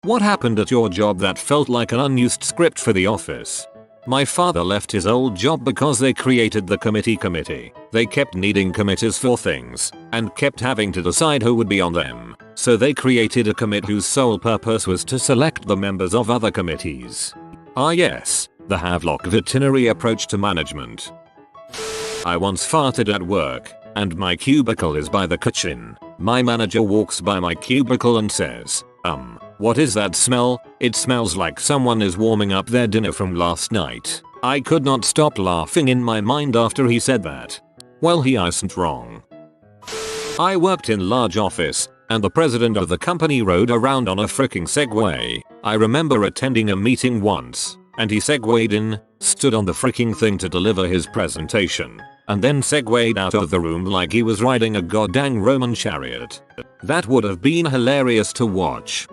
What happened at your job that felt like an unused script for the office? My father left his old job because they created the committee. They kept needing committees for things and kept having to decide who would be on them. So they created a committee whose sole purpose was to select the members of other committees. Ah yes, the Havelock veterinary approach to management. I once farted at work, and my cubicle is by the kitchen. My manager walks by my cubicle and says, what is that smell? It smells like someone is warming up their dinner from last night. I could not stop laughing in my mind after he said that. Well, he isn't wrong. I worked in large office, and the president of the company rode around on a fricking Segway. I remember attending a meeting once, and he segwayed in, stood on the fricking thing to deliver his presentation, and then segwayed out of the room like he was riding a goddamn Roman chariot. That would have been hilarious to watch.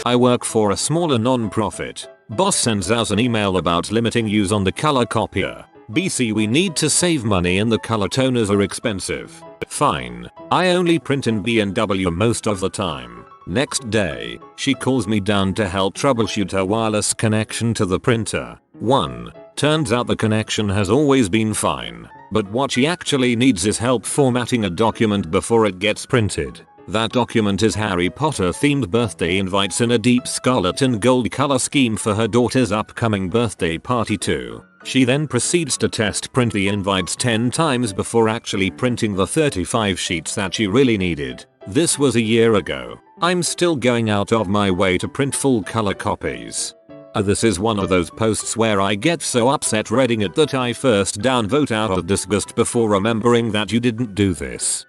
I work for a smaller non-profit. Boss sends out an email about limiting use on the color copier. BC, we need to save money and the color toners are expensive. Fine. I only print in B&W most of the time. Next day, she calls me down to help troubleshoot her wireless connection to the printer. 1. Turns out the connection has always been fine, but what she actually needs is help formatting a document before it gets printed. That document is Harry Potter themed birthday invites in a deep scarlet and gold color scheme for her daughter's upcoming birthday party too. She then proceeds to test print the invites 10 times before actually printing the 35 sheets that she really needed. This was a year ago. I'm still going out of my way to print full color copies. This is one of those posts where I get so upset reading it that I first downvote out of disgust before remembering that you didn't do this.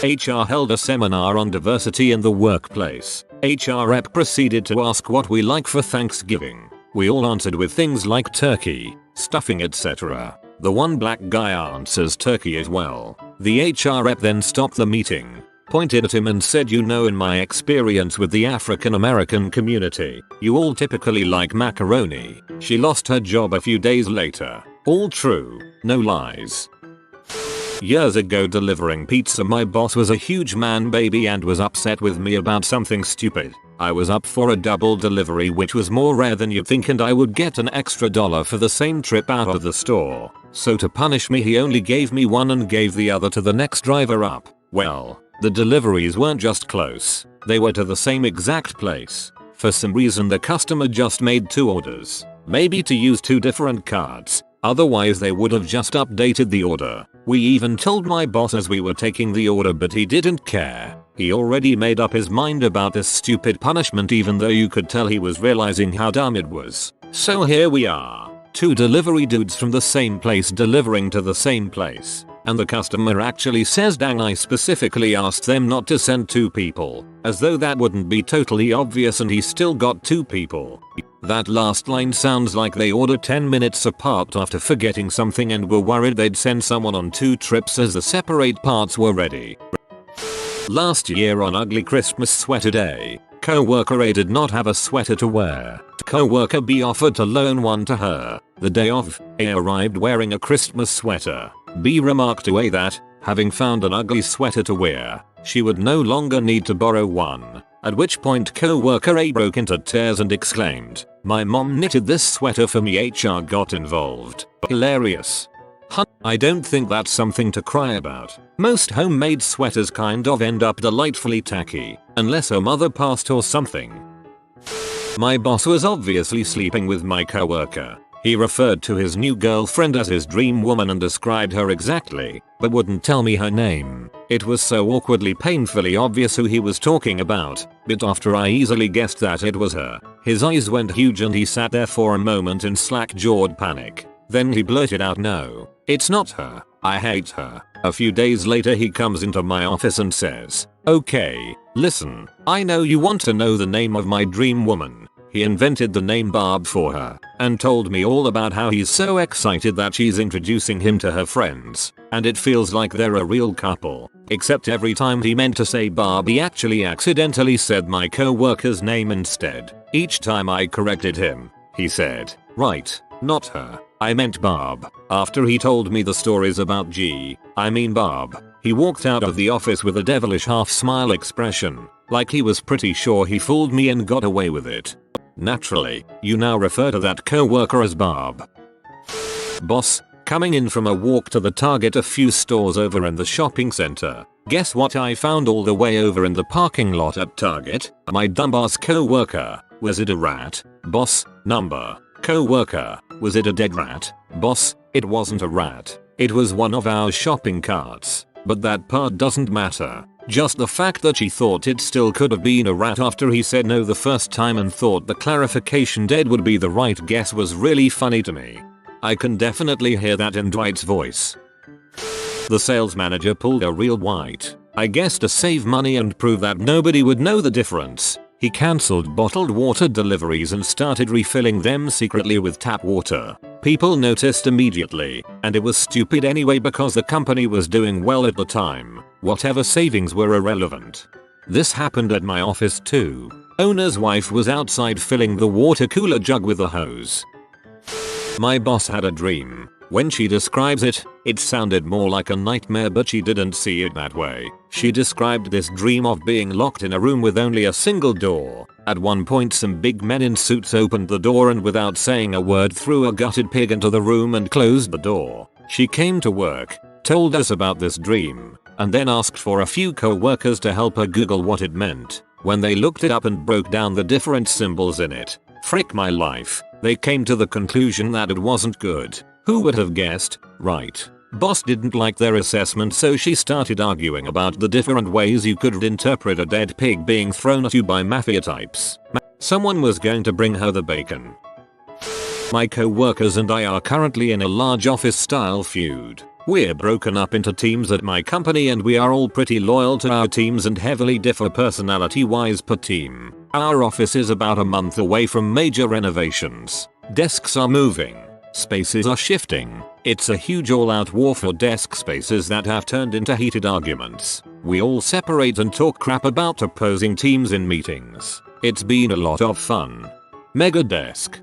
HR held a seminar on diversity in the workplace. HR rep proceeded to ask what we like for Thanksgiving. We all answered with things like turkey, stuffing, etc. The one black guy answers turkey as well. The HR rep then stopped the meeting, pointed at him and said, you know, in my experience with the African American community, you all typically like macaroni. She lost her job a few days later. All true, no lies. Years ago delivering pizza, my boss was a huge man baby and was upset with me about something stupid. I was up for a double delivery, which was more rare than you'd think, and I would get an extra $1 for the same trip out of the store. So to punish me, he only gave me one and gave the other to the next driver up. Well, the deliveries weren't just close, they were to the same exact place. For some reason the customer just made 2 orders, maybe to use 2 different cards. Otherwise they would have just updated the order. We even told my boss as we were taking the order, but he didn't care. He already made up his mind about this stupid punishment, even though you could tell he was realizing how dumb it was. So here we are, 2 delivery dudes from the same place delivering to the same place. And the customer actually says, dang, I specifically asked them not to send 2 people. As though that wouldn't be totally obvious, and he still got 2 people. That last line sounds like they ordered 10 minutes apart after forgetting something and were worried they'd send someone on 2 trips as the separate parts were ready. Last year on Ugly Christmas Sweater Day, coworker A did not have a sweater to wear. Coworker B offered to loan one to her. The day of, A arrived wearing a Christmas sweater. B remarked to A that, having found an ugly sweater to wear, she would no longer need to borrow one. At which point coworker A broke into tears and exclaimed, "My mom knitted this sweater for me." HR got involved. Hilarious. I don't think that's something to cry about. Most homemade sweaters kind of end up delightfully tacky, unless her mother passed or something. My boss was obviously sleeping with my coworker. He referred to his new girlfriend as his dream woman and described her exactly, but wouldn't tell me her name. It was so awkwardly, painfully obvious who he was talking about, but after I easily guessed that it was her, his eyes went huge and he sat there for a moment in slack-jawed panic. Then he blurted out, "No, it's not her. I hate her." A few days later he comes into my office and says, "Okay, listen, I know you want to know the name of my dream woman." He invented the name Barb for her and told me all about how he's so excited that she's introducing him to her friends and it feels like they're a real couple. Except every time he meant to say Barb, he actually accidentally said my co-worker's name instead. Each time I corrected him, he said, "Right, not her. I meant Barb." After he told me the stories about Barb, he walked out of the office with a devilish half-smile expression. Like he was pretty sure he fooled me and got away with it. Naturally, you now refer to that coworker as Barb. Boss, coming in from a walk to the Target a few stores over in the shopping center. Guess what I found all the way over in the parking lot at Target? My dumbass coworker. Was it a rat? Boss, number. Coworker. Was it a dead rat? Boss, it wasn't a rat. It was one of our shopping carts. But that part doesn't matter. Just the fact that she thought it still could have been a rat after he said no the first time and thought the clarification dead would be the right guess was really funny to me. I can definitely hear that in Dwight's voice. The sales manager pulled a real White. I guess to save money and prove that nobody would know the difference. He cancelled bottled water deliveries and started refilling them secretly with tap water. People noticed immediately, and it was stupid anyway because the company was doing well at the time. Whatever savings were irrelevant. This happened at my office too. Owner's wife was outside filling the water cooler jug with a hose. My boss had a dream. When she describes it, it sounded more like a nightmare, but she didn't see it that way. She described this dream of being locked in a room with only a single door. At one point some big men in suits opened the door and without saying a word threw a gutted pig into the room and closed the door. She came to work, told us about this dream, and then asked for a few co-workers to help her Google what it meant. When they looked it up and broke down the different symbols in it, frick my life, they came to the conclusion that it wasn't good. Who would have guessed, right? Boss didn't like their assessment, so she started arguing about the different ways you could interpret a dead pig being thrown at you by mafia types. Someone was going to bring her the bacon. My co-workers and I are currently in a large office-style feud. We're broken up into teams at my company and we are all pretty loyal to our teams and heavily differ personality-wise per team. Our office is about a month away from major renovations. Desks are moving. Spaces are shifting. It's a huge all-out war for desk spaces that have turned into heated arguments. We all separate and talk crap about opposing teams in meetings. It's been a lot of fun. Mega desk.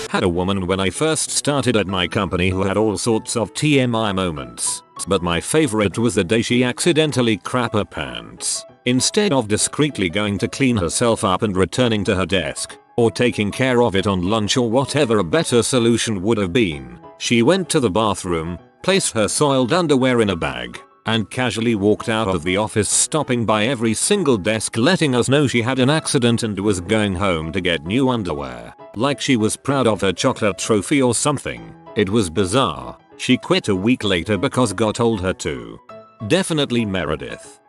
Had a woman when I first started at my company who had all sorts of TMI moments. But my favorite was the day she accidentally crapped her pants. Instead of discreetly going to clean herself up and returning to her desk, or taking care of it on lunch or whatever a better solution would have been, she went to the bathroom, placed her soiled underwear in a bag, and casually walked out of the office, stopping by every single desk letting us know she had an accident and was going home to get new underwear. Like she was proud of her chocolate trophy or something. It was bizarre. She quit a week later because God told her to. Definitely Meredith.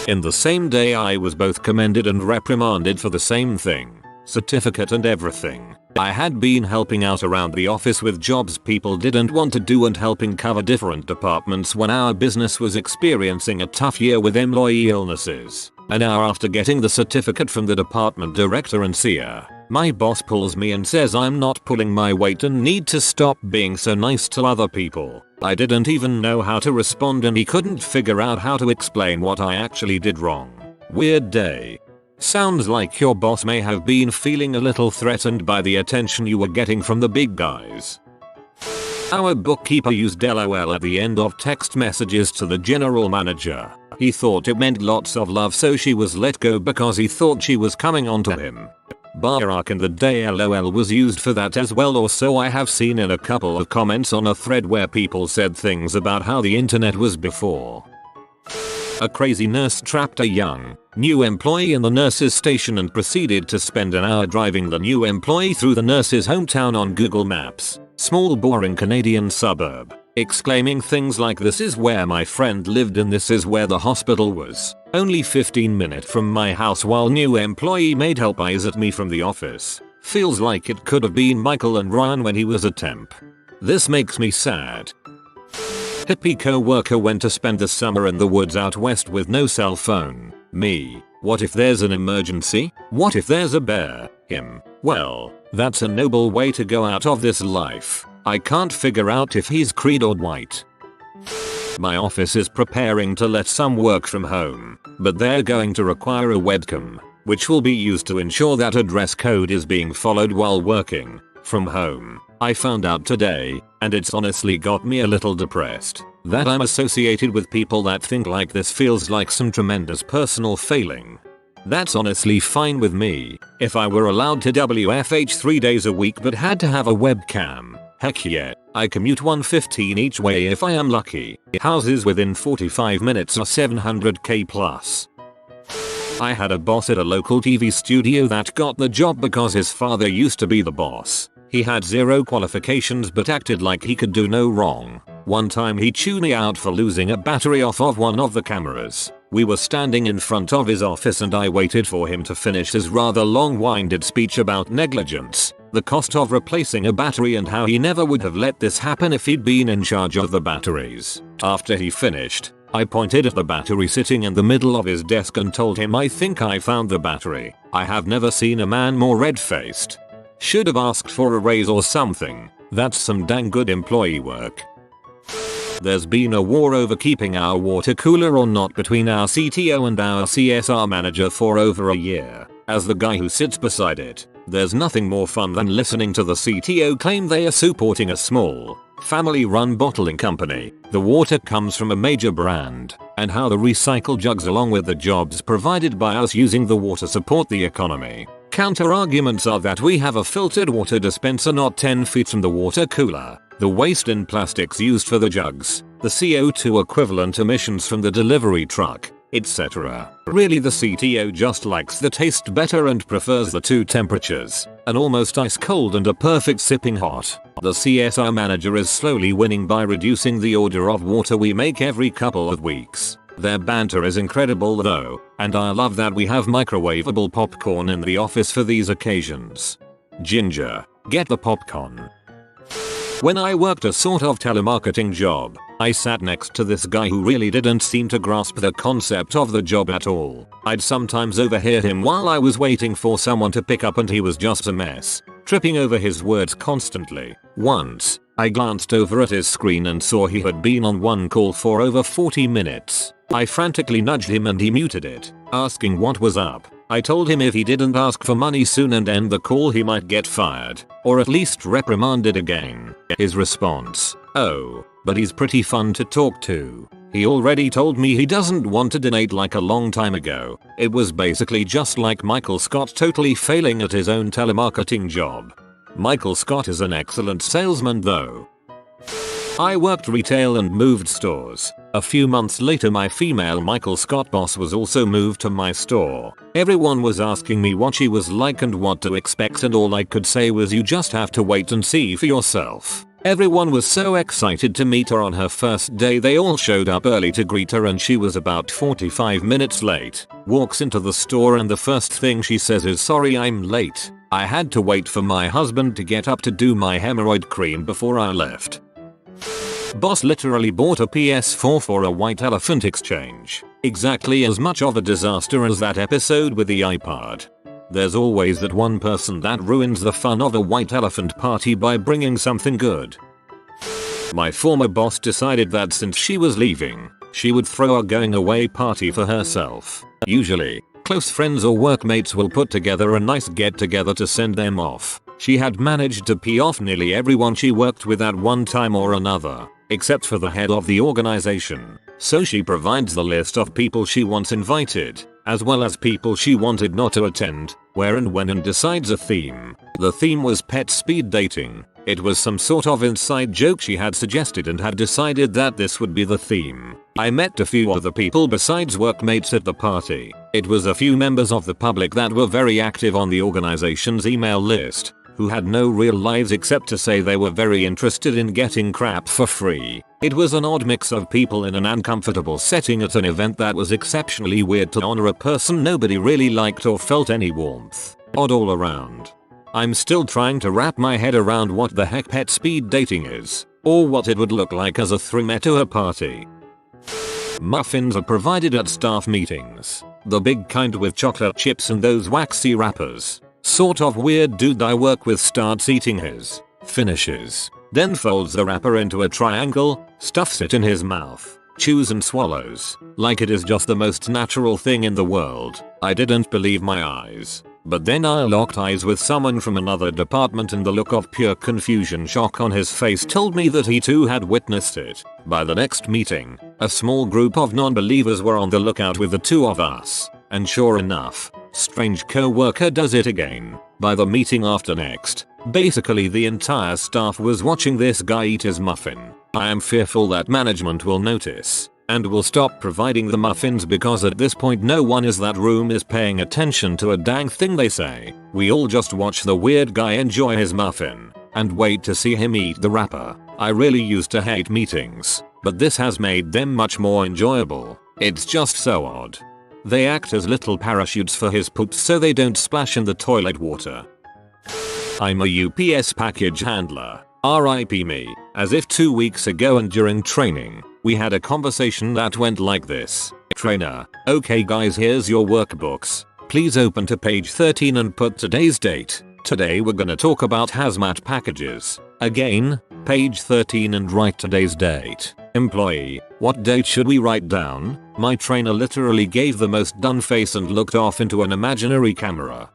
In the same day I was both commended and reprimanded for the same thing. Certificate and everything. I had been helping out around the office with jobs people didn't want to do and helping cover different departments when our business was experiencing a tough year with employee illnesses. An hour after getting the certificate from the department director and seer, my boss pulls me and says I'm not pulling my weight and need to stop being so nice to other people. I didn't even know how to respond and he couldn't figure out how to explain what I actually did wrong. Weird day. Sounds like your boss may have been feeling a little threatened by the attention you were getting from the big guys. Our bookkeeper used LOL at the end of text messages to the general manager. He thought it meant lots of love, so she was let go because he thought she was coming on to him. Back in the day LOL was used for that as well, or so I have seen in a couple of comments on a thread where people said things about how the internet was before. A crazy nurse trapped a young, new employee in the nurse's station and proceeded to spend an hour driving the new employee through the nurse's hometown on Google Maps. Small boring Canadian suburb. Exclaiming things like "This is where my friend lived and this is where the hospital was." Only 15 minutes from my house, while new employee made help eyes at me from the office. Feels like it could have been Michael and Ryan when he was a temp. This makes me sad. Hippie co-worker went to spend the summer in the woods out west with no cell phone. Me. What if there's an emergency? What if there's a bear? Him. Well, that's a noble way to go out of this life. I can't figure out if he's Creed or White. My office is preparing to let some work from home, but they're going to require a webcam, which will be used to ensure that a dress code is being followed while working from home. I found out today, and it's honestly got me a little depressed. That I'm associated with people that think like this feels like some tremendous personal failing. That's honestly fine with me. If I were allowed to WFH 3 days a week but had to have a webcam, heck yeah, I commute 115 each way if I am lucky. Houses within 45 minutes are 700k plus. I had a boss at a local TV studio that got the job because his father used to be the boss. He had zero qualifications but acted like he could do no wrong. One time he chewed me out for losing a battery off of one of the cameras. We were standing in front of his office and I waited for him to finish his rather long-winded speech about negligence, the cost of replacing a battery and how he never would have let this happen if he'd been in charge of the batteries. After he finished, I pointed at the battery sitting in the middle of his desk and told him I think I found the battery. I have never seen a man more red-faced. Should have asked for a raise or something. That's some dang good employee work. There's been a war over keeping our water cooler or not between our CTO and our CSR manager for over a year. As the guy who sits beside it, there's nothing more fun than listening to the CTO claim they are supporting a small, family-run bottling company. The water comes from a major brand, and how the recycled jugs along with the jobs provided by us using the water support the economy. Counter-arguments are that we have a filtered water dispenser not 10 feet from the water cooler, the waste in plastics used for the jugs, the CO2 equivalent emissions from the delivery truck, etc. Really the CTO just likes the taste better and prefers the two temperatures, an almost ice cold and a perfect sipping hot. The CSR manager is slowly winning by reducing the order of water we make every couple of weeks. Their banter is incredible though, and I love that we have microwavable popcorn in the office for these occasions. Ginger, get the popcorn. When I worked a sort of telemarketing job, I sat next to this guy who really didn't seem to grasp the concept of the job at all. I'd sometimes overhear him while I was waiting for someone to pick up and he was just a mess, tripping over his words constantly. Once, I glanced over at his screen and saw he had been on one call for over 40 minutes. I frantically nudged him and he muted it, asking what was up. I told him if he didn't ask for money soon and end the call he might get fired, or at least reprimanded again. His response, "Oh, but he's pretty fun to talk to. He already told me he doesn't want to donate like a long time ago." It was basically just like Michael Scott totally failing at his own telemarketing job. Michael Scott is an excellent salesman though. I worked retail and moved stores. A few months later my female Michael Scott boss was also moved to my store. Everyone was asking me what she was like and what to expect and all I could say was you just have to wait and see for yourself. Everyone was so excited to meet her on her first day they all showed up early to greet her and she was about 45 minutes late. Walks into the store and the first thing she says is "Sorry I'm late. I had to wait for my husband to get up to do my hemorrhoid cream before I left." Boss literally bought a PS4 for a white elephant exchange. Exactly as much of a disaster as that episode with the iPod. There's always that one person that ruins the fun of a white elephant party by bringing something good. My former boss decided that since she was leaving, she would throw a going away party for herself. Usually, close friends or workmates will put together a nice get together to send them off. She had managed to pee off nearly everyone she worked with at one time or another, except for the head of the organization. So she provides the list of people she wants invited, as well as people she wanted not to attend, where and when, and decides a theme. The theme was pet speed dating. It was some sort of inside joke she had suggested and had decided that this would be the theme. I met a few other people besides workmates at the party. It was a few members of the public that were very active on the organization's email list, who had no real lives except to say they were very interested in getting crap for free. It was an odd mix of people in an uncomfortable setting at an event that was exceptionally weird to honor a person nobody really liked or felt any warmth. Odd all around. I'm still trying to wrap my head around what the heck pet speed dating is, or what it would look like as a threat to a party. Muffins are provided at staff meetings. The big kind with chocolate chips and those waxy wrappers. Sort of weird dude I work with starts eating his, finishes, then folds the wrapper into a triangle, stuffs it in his mouth, chews and swallows, like it is just the most natural thing in the world. I didn't believe my eyes. But then I locked eyes with someone from another department and the look of pure confusion shock on his face told me that he too had witnessed it. By the next meeting, a small group of non-believers were on the lookout with the two of us. And sure enough, strange coworker does it again. By the meeting after next, basically the entire staff was watching this guy eat his muffin. I am fearful that management will notice and will stop providing the muffins because at this point no one in that room is paying attention to a dang thing they say. We all just watch the weird guy enjoy his muffin and wait to see him eat the wrapper. I really used to hate meetings, but this has made them much more enjoyable. It's just so odd. They act as little parachutes for his poops so they don't splash in the toilet water. I'm a UPS package handler. RIP me. As if 2 weeks ago and during training, we had a conversation that went like this. Trainer, okay guys, here's your workbooks. Please open to page 13 and put today's date. Today we're gonna talk about hazmat packages. Again, page 13 and write today's date. Employee, what date should we write down? My trainer literally gave the most done face and looked off into an imaginary camera.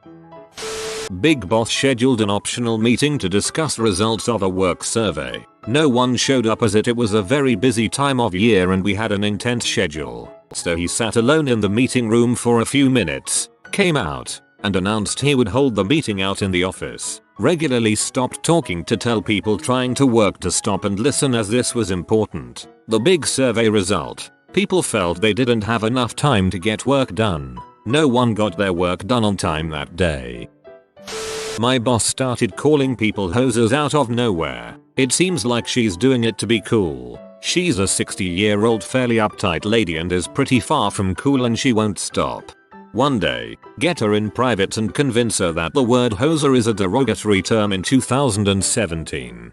Big boss scheduled an optional meeting to discuss results of a work survey. No one showed up as it was a very busy time of year and we had an intense schedule. So he sat alone in the meeting room for a few minutes, came out, and announced he would hold the meeting out in the office. Regularly stopped talking to tell people trying to work to stop and listen as this was important. The big survey result. People felt they didn't have enough time to get work done. No one got their work done on time that day. My boss started calling people hosers out of nowhere. It seems like she's doing it to be cool. She's a 60-year-old fairly uptight lady and is pretty far from cool and she won't stop. One day, get her in private and convince her that the word hoser is a derogatory term in 2017.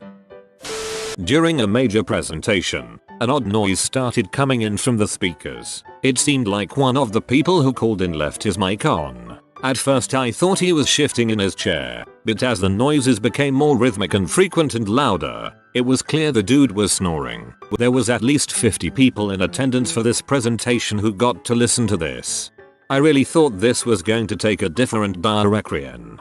During a major presentation, an odd noise started coming in from the speakers. It seemed like one of the people who called in left his mic on. At first I thought he was shifting in his chair, but as the noises became more rhythmic and frequent and louder, it was clear the dude was snoring. There was at least 50 people in attendance for this presentation who got to listen to this. I really thought this was going to take a different direction.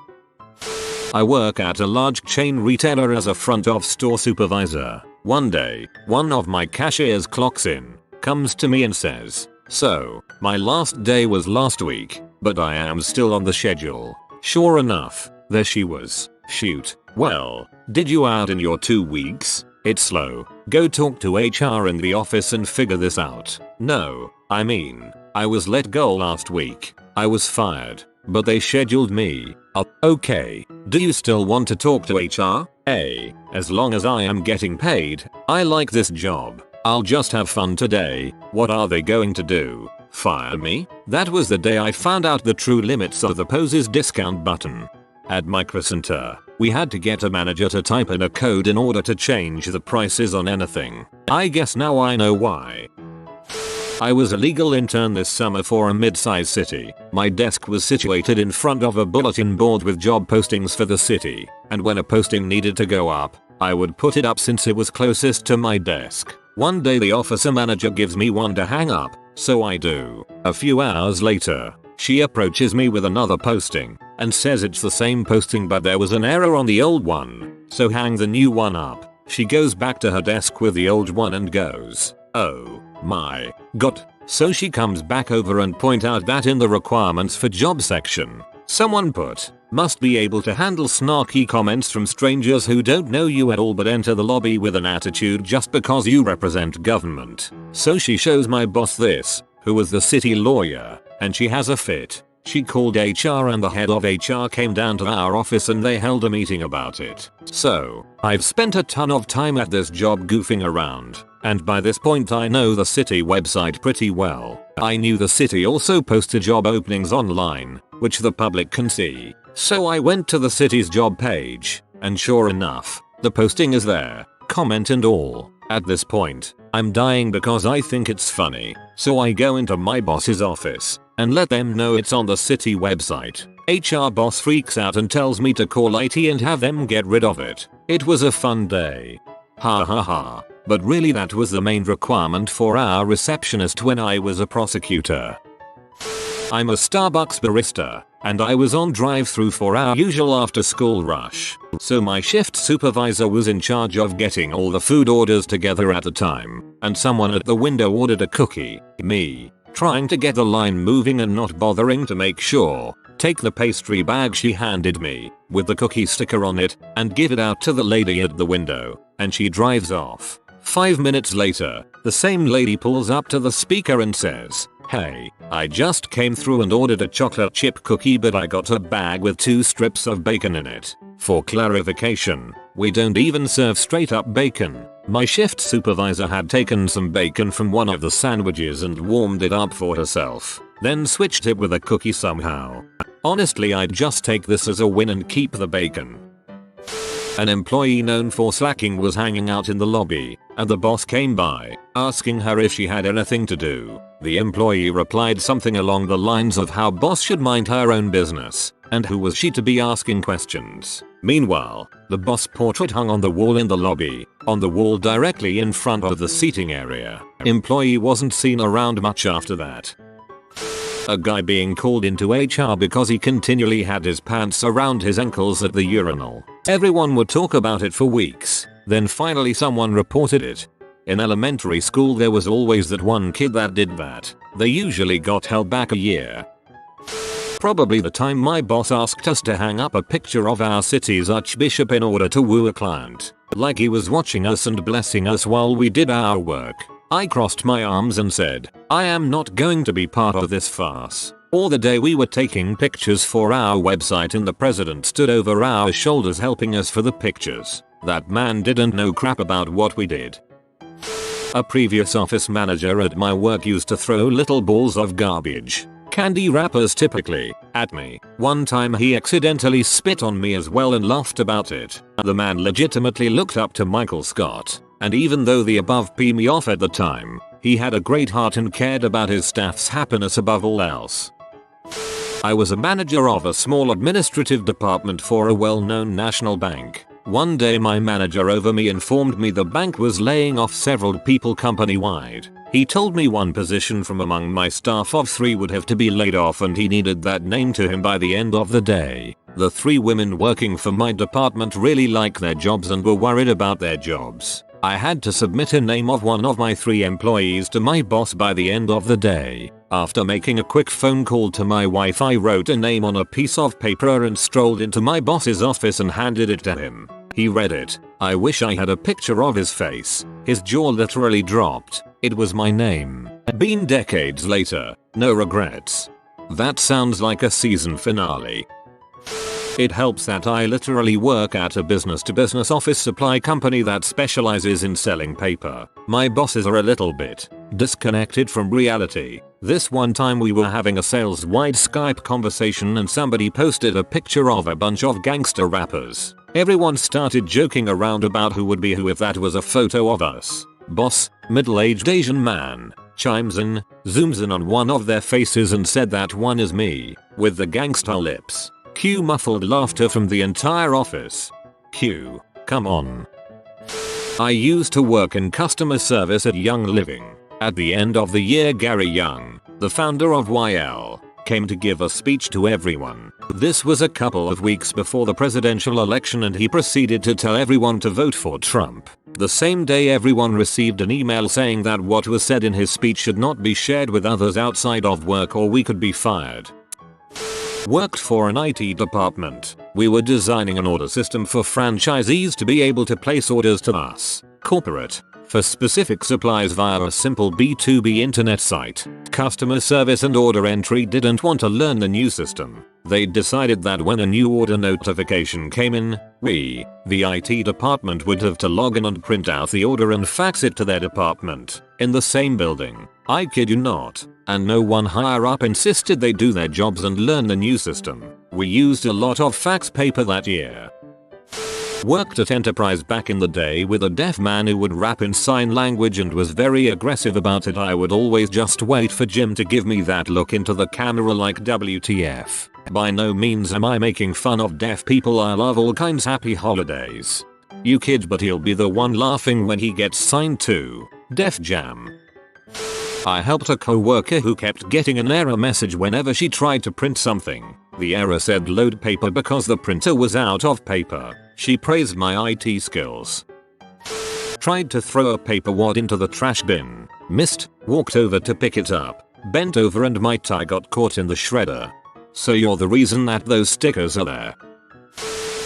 I work at a large chain retailer as a front of store supervisor. One day, one of my cashiers clocks in, comes to me and says, "So, my last day was last week, but I am still on the schedule." Sure enough, there she was. Shoot. Well, did you add in your 2 weeks? It's slow. Go talk to HR in the office and figure this out. No, I mean, I was let go last week. I was fired, but they scheduled me. Okay, do you still want to talk to HR? As long as I am getting paid, I like this job. I'll just have fun today. What are they going to do? Fire me? That was the day I found out the true limits of the Poses discount button. At Microcenter, we had to get a manager to type in a code in order to change the prices on anything. I guess now I know why. I was a legal intern this summer for a mid-sized city. My desk was situated in front of a bulletin board with job postings for the city, and when a posting needed to go up, I would put it up since it was closest to my desk. One day the officer manager gives me one to hang up, so I do. A few hours later, she approaches me with another posting and says it's the same posting but there was an error on the old one, so hang the new one up. She goes back to her desk with the old one and goes, "Oh my god." So she comes back over and point out that in the requirements for job section, someone put, "Must be able to handle snarky comments from strangers who don't know you at all but enter the lobby with an attitude just because you represent government." So she shows my boss this, who was the city lawyer, and she has a fit. She called HR and the head of HR came down to our office and they held a meeting about it. So, I've spent a ton of time at this job goofing around, and by this point I know the city website pretty well. I knew the city also posted job openings online, which the public can see. So I went to the city's job page, and sure enough, the posting is there, comment and all. At this point, I'm dying because I think it's funny, so I go into my boss's office and let them know it's on the city website. HR boss freaks out and tells me to call IT and have them get rid of it. It was a fun day. Ha ha ha. But really that was the main requirement for our receptionist when I was a prosecutor. I'm a Starbucks barista. and I was on drive-through for our usual after-school rush. So my shift supervisor was in charge of getting all the food orders together at the time, and someone at the window ordered a cookie. Me, trying to get the line moving and not bothering to make sure, take the pastry bag she handed me, with the cookie sticker on it, and give it out to the lady at the window, and she drives off. 5 minutes later, the same lady pulls up to the speaker and says, "Hey, I just came through and ordered a chocolate chip cookie, but I got a bag with 2 strips of bacon in it. For clarification, we don't even serve straight up bacon." My shift supervisor had taken some bacon from one of the sandwiches and warmed it up for herself, then switched it with a cookie somehow. Honestly, I'd just take this as a win and keep the bacon. An employee known for slacking was hanging out in the lobby, and the boss came by, asking her if she had anything to do. The employee replied something along the lines of how boss should mind her own business, and who was she to be asking questions. Meanwhile, the boss portrait hung on the wall in the lobby, on the wall directly in front of the seating area. Employee wasn't seen around much after that. A guy being called into HR because he continually had his pants around his ankles at the urinal. Everyone would talk about it for weeks, then finally someone reported it. In elementary school there was always that one kid that did that. They usually got held back a year. Probably the time my boss asked us to hang up a picture of our city's archbishop in order to woo a client. Like he was watching us and blessing us while we did our work. I crossed my arms and said, "I am not going to be part of this farce." Or the day we were taking pictures for our website and the president stood over our shoulders helping us for the pictures. That man didn't know crap about what we did. A previous office manager at my work used to throw little balls of garbage, candy wrappers typically, at me. One time he accidentally spit on me as well and laughed about it. The man legitimately looked up to Michael Scott. And even though the above pissed me off at the time, he had a great heart and cared about his staff's happiness above all else. I was a manager of a small administrative department for a well-known national bank. One day my manager over me informed me the bank was laying off several people company-wide. He told me one position from among my staff of 3 would have to be laid off and he needed that name to him by the end of the day. The 3 women working for my department really like their jobs and were worried about their jobs. I had to submit a name of one of my 3 employees to my boss by the end of the day. After making a quick phone call to my wife, I wrote a name on a piece of paper and strolled into my boss's office and handed it to him. He read it. I wish I had a picture of his face. His jaw literally dropped. It was my name. Been decades later, no regrets. That sounds like a season finale. It helps that I literally work at a business-to-business office supply company that specializes in selling paper. My bosses are a little bit disconnected from reality. This one time we were having a sales-wide Skype conversation and somebody posted a picture of a bunch of gangster rappers. Everyone started joking around about who would be who if that was a photo of us. Boss, middle-aged Asian man, chimes in, zooms in on one of their faces and said that one is me, with the gangster lips. Cue muffled laughter from the entire office. Cue, come on. I used to work in customer service at Young Living. At the end of the year, Gary Young, the founder of YL, came to give a speech to everyone. This was a couple of weeks before the presidential election and he proceeded to tell everyone to vote for Trump. The same day everyone received an email saying that what was said in his speech should not be shared with others outside of work or we could be fired. Worked for an IT department. We were designing an order system for franchisees to be able to place orders to us, corporate, for specific supplies via a simple B2B internet site. Customer service and order entry didn't want to learn the new system. They decided that when a new order notification came in, we, the IT department, would have to log in and print out the order and fax it to their department, in the same building. I kid you not. And no one higher up insisted they do their jobs and learn the new system. We used a lot of fax paper that year. Worked at Enterprise back in the day with a deaf man who would rap in sign language and was very aggressive about it. I would always just wait for Jim to give me that look into the camera like WTF. By no means am I making fun of deaf people. I love all kinds. Happy holidays. You kid, but he'll be the one laughing when he gets signed to Def Jam. I helped a coworker who kept getting an error message whenever she tried to print something. The error said load paper because the printer was out of paper. She praised my IT skills. Tried to throw a paper wad into the trash bin. Missed, walked over to pick it up, bent over and my tie got caught in the shredder. So you're the reason that those stickers are there.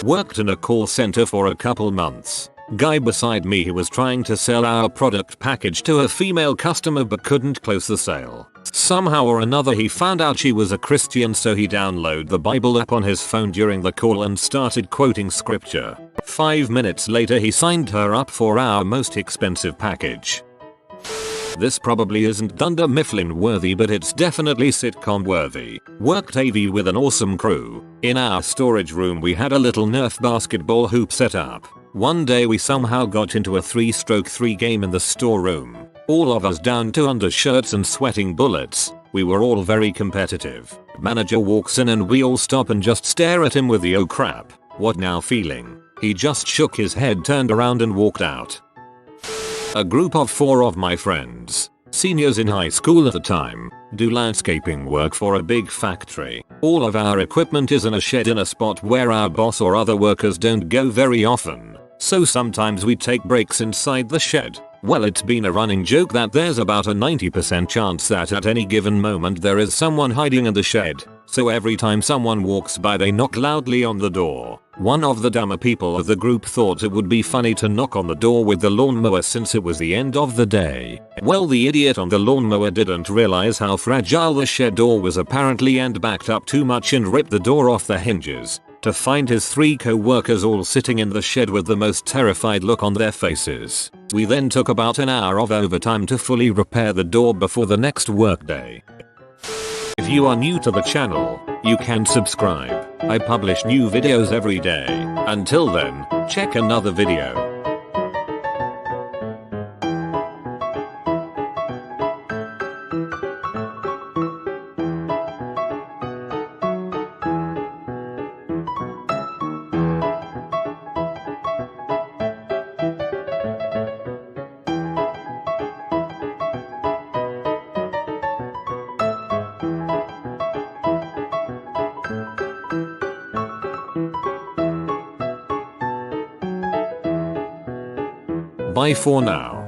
Worked in a call center for a couple months. Guy beside me who was trying to sell our product package to a female customer but couldn't close the sale. Somehow or another he found out she was a Christian, so he downloaded the Bible app on his phone during the call and started quoting scripture. 5 minutes later he signed her up for our most expensive package. This probably isn't Dunder Mifflin worthy, but it's definitely sitcom worthy. Worked AV with an awesome crew. In our storage room we had a little Nerf basketball hoop set up. One day we somehow got into a 3-3 game in the storeroom. All of us down to undershirts and sweating bullets. We were all very competitive. Manager walks in and we all stop and just stare at him with the "oh crap, what now" feeling. He just shook his head, turned around and walked out. A group of 4 of my friends, seniors in high school at the time, do landscaping work for a big factory. All of our equipment is in a shed in a spot where our boss or other workers don't go very often. So sometimes we take breaks inside the shed. Well, it's been a running joke that there's about a 90% chance that at any given moment there is someone hiding in the shed. So every time someone walks by they knock loudly on the door. One of the dumber people of the group thought it would be funny to knock on the door with the lawnmower since it was the end of the day. Well, the idiot on the lawnmower didn't realize how fragile the shed door was apparently and backed up too much and ripped the door off the hinges. To find his 3 co-workers all sitting in the shed with the most terrified look on their faces. We then took about an hour of overtime to fully repair the door before the next workday. If you are new to the channel, you can subscribe. I publish new videos every day. Until then, check another video. Bye for now.